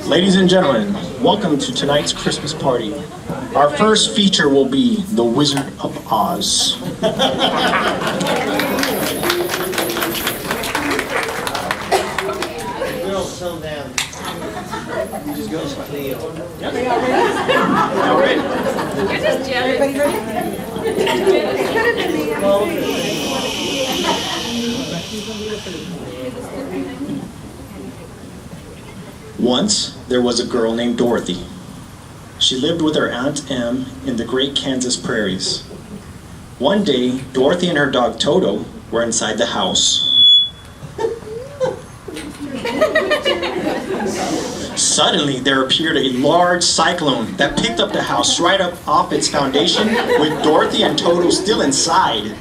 Ladies and gentlemen, welcome to tonight's Christmas party. Our first feature will be The Wizard of Oz. Girls, calm down. You just go slightly. Yep. All ready? You're just jealous. Everybody ready? Once, there was a girl named Dorothy. She lived with her Aunt Em in the great Kansas prairies. One day, Dorothy and her dog Toto were inside the house. Suddenly, there appeared a large cyclone that picked up the house right up off its foundation with Dorothy and Toto still inside.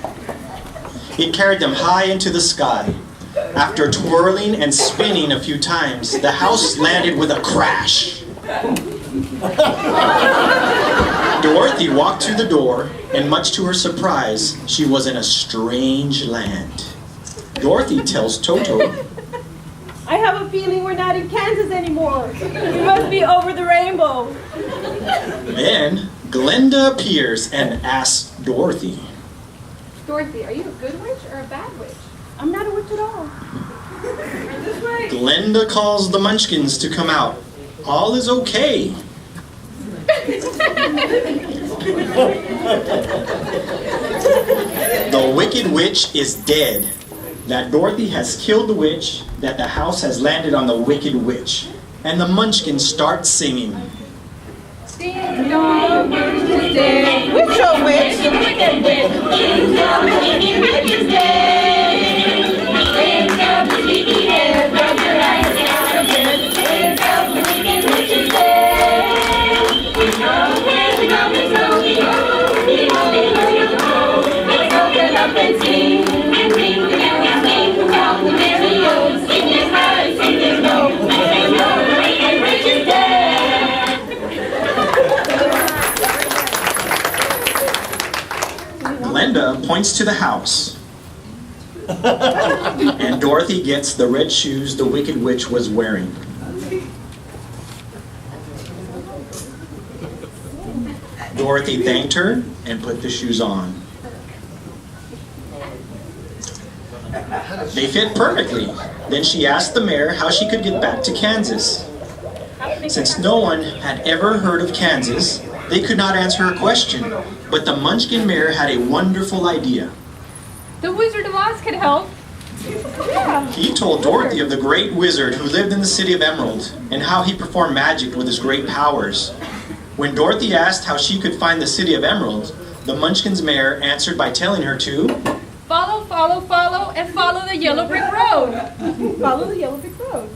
It carried them high into the sky. After twirling and spinning a few times, the house landed with a crash. Dorothy walked to the door, and much to her surprise, she was in a strange land. Dorothy tells Toto, I have a feeling we're not in Kansas anymore. We must be over the rainbow. Then Glenda appears and asks Dorothy, Dorothy, are you a good witch or a bad witch? I'm not a witch at all. This way. Glenda calls the Munchkins to come out. All is okay. The Wicked Witch is dead. That Dorothy has killed the witch, that the house has landed on the Wicked Witch. And the Munchkins start singing. Ding dong, witch is dead. Which old witch? The wicked witch. Ding dong, the wicked witch is dead. Wake up, the sleepy head. Rub your eyes out of bed. Wake up, the wicked witch is dead. We go, we go, we go, we go. We go, we go, we go. Let's open up and sing. And ring the bell and sing about the merry old. Sing it high, sing it low. And know the wicked witch is dead. Glenda points to the house. And Dorothy gets the red shoes the Wicked Witch was wearing. Dorothy thanked her and put the shoes on. They fit perfectly. Then she asked the mayor how she could get back to Kansas. Since no one had ever heard of Kansas, they could not answer her question. But the Munchkin mayor had a wonderful idea. The Wizard of Oz could help. Yeah. He told Dorothy of the great wizard who lived in the city of Emerald and how he performed magic with his great powers. When Dorothy asked how she could find the city of Emerald, the Munchkin's mayor answered by telling her to Follow, follow, follow, and follow the yellow brick road. Follow the yellow brick road.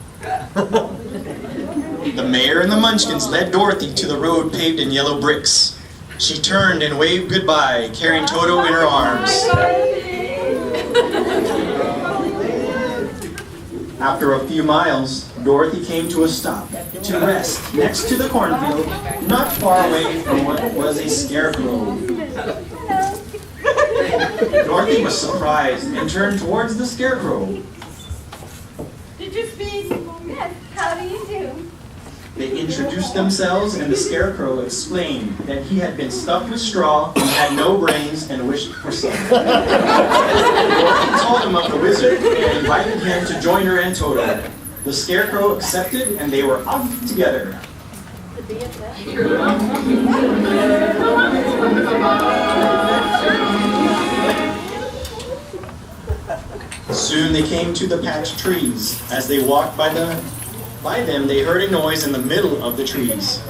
The mayor and the Munchkins led Dorothy to the road paved in yellow bricks. She turned and waved goodbye, carrying Toto in her arms. After a few miles, Dorothy came to a stop to rest next to the cornfield, not far away from what was a scarecrow. Dorothy was surprised and turned towards the scarecrow. Did you speak? Yes. How do you do? They introduced themselves, and the scarecrow explained that he had been stuffed with straw, and had no brains, and wished for some. Dorothy told him of the wizard and invited him to join her and Toto. The scarecrow accepted, and they were off together. Soon they came to the patch trees. As they walked by them, they heard a noise in the middle of the trees.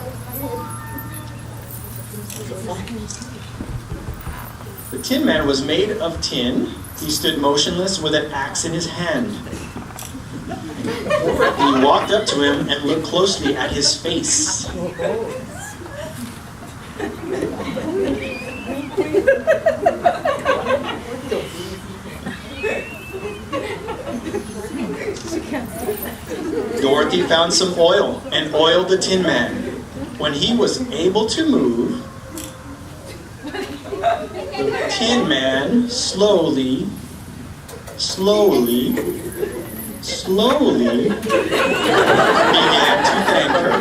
The Tin Man was made of tin. He stood motionless with an axe in his hand. He walked up to him and looked closely at his face. Dorothy found some oil and oiled the Tin Man. When he was able to move, the Tin Man slowly began to thank her.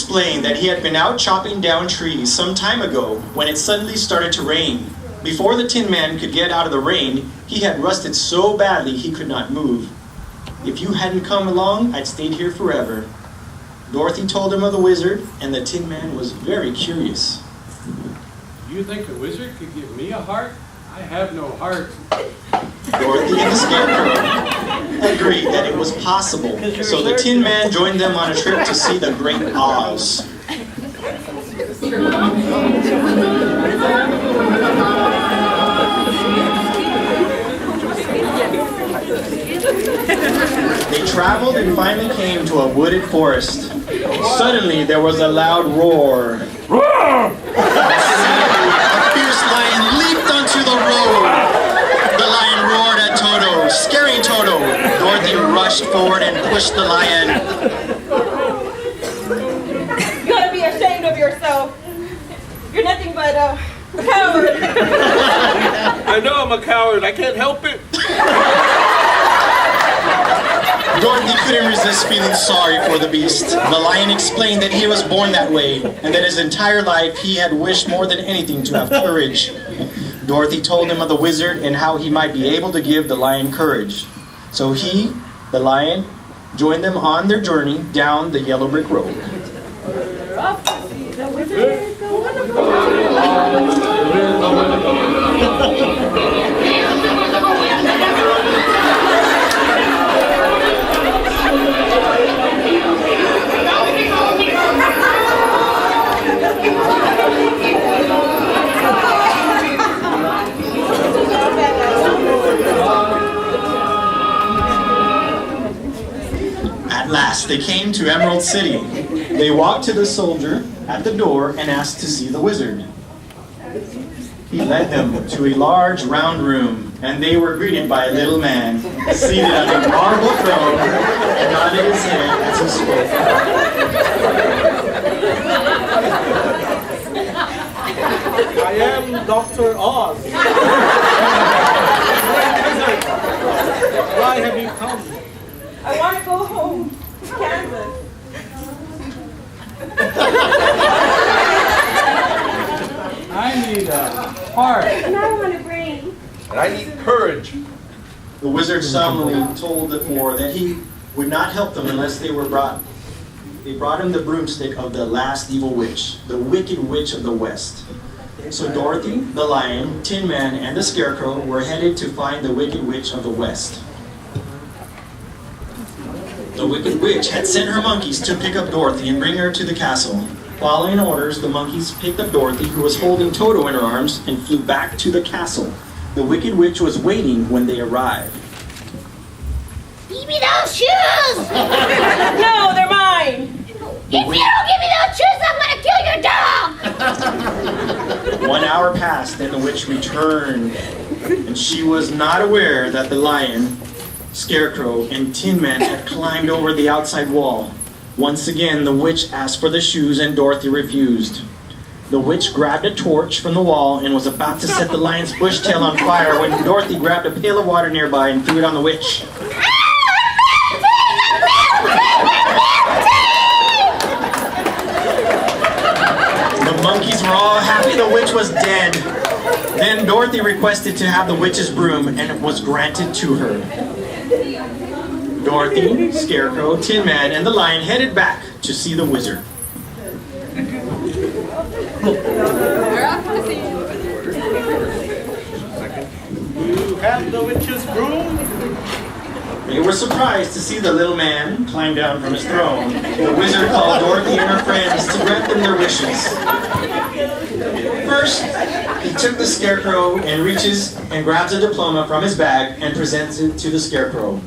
explained that he had been out chopping down trees some time ago when it suddenly started to rain. Before the Tin Man could get out of the rain, he had rusted so badly he could not move. If you hadn't come along, I'd stayed here forever. Dorothy told him of the wizard, and the Tin Man was very curious. You think a wizard could give me a heart? I have no heart. Dorothy and the Scarecrow agreed that it was possible, so the Tin Man joined them on a trip to see the Great Oz. They traveled and finally came to a wooded forest. Suddenly, there was a loud roar. A fierce lion leaped onto the road. The lion roared at Toto, scaring Toto. Dorothy rushed forward and pushed the lion. You ought to be ashamed of yourself. You're nothing but a coward. I know I'm a coward. I can't help it. Dorothy couldn't resist feeling sorry for the beast. The lion explained that he was born that way, and that his entire life he had wished more than anything to have courage. Dorothy told him of the wizard and how he might be able to give the lion courage. So he, the lion, joined them on their journey down the yellow brick road. The wizard, the wonderful. At last, they came to Emerald City. They walked to the soldier at the door and asked to see the wizard. He led them to a large round room, and they were greeted by a little man seated on a marble throne and nodded his head as he spoke. I am Dr. Oz. Why have you come? I want to go home to Kansas. I need a heart. And I want a brain. And I need courage. The wizard solemnly told the four that he would not help them unless they brought him the broomstick of the last evil witch, the Wicked Witch of the West. So Dorothy, the lion, Tin Man, and the Scarecrow were headed to find the Wicked Witch of the West. The Wicked Witch had sent her monkeys to pick up Dorothy and bring her to the castle. Following orders, the monkeys picked up Dorothy, who was holding Toto in her arms, and flew back to the castle. The Wicked Witch was waiting when they arrived. Give me those shoes! No, they're mine. If you don't give me those shoes, I'm gonna kill your dog! 1 hour passed, and the witch returned, and she was not aware that the lion, Scarecrow, and Tin Man had climbed over the outside wall. Once again, the witch asked for the shoes, and Dorothy refused. The witch grabbed a torch from the wall and was about to set the lion's bush tail on fire when Dorothy grabbed a pail of water nearby and threw it on the witch. The monkeys were all happy the witch was dead. Then Dorothy requested to have the witch's broom, and it was granted to her. Dorothy, Scarecrow, Tin Man, and the lion headed back to see the wizard. You have the witch's broom? They were surprised to see the little man climb down from his throne. The wizard called Dorothy and her friends to grant them their wishes. First, he took the Scarecrow and reaches and grabs a diploma from his bag and presents it to the Scarecrow.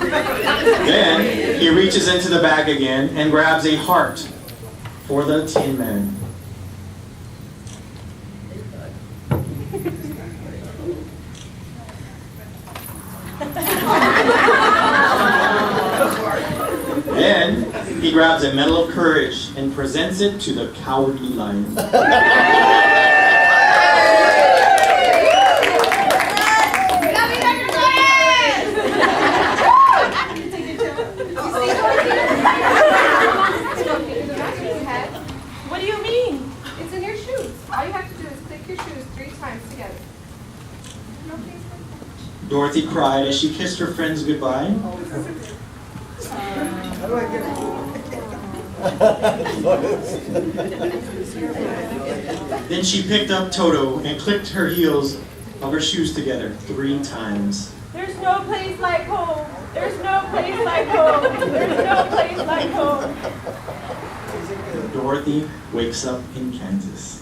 Then, he reaches into the bag again and grabs a heart for the Tin Man. Then, he grabs a medal of courage and presents it to the cowardly lion. times together. No place like home. Dorothy cried as she kissed her friends goodbye. How do I get it? Then she picked up Toto and clicked her heels of her shoes together 3 times. There's no place like home. There's no place like home. There's no place like home. Dorothy wakes up in Kansas.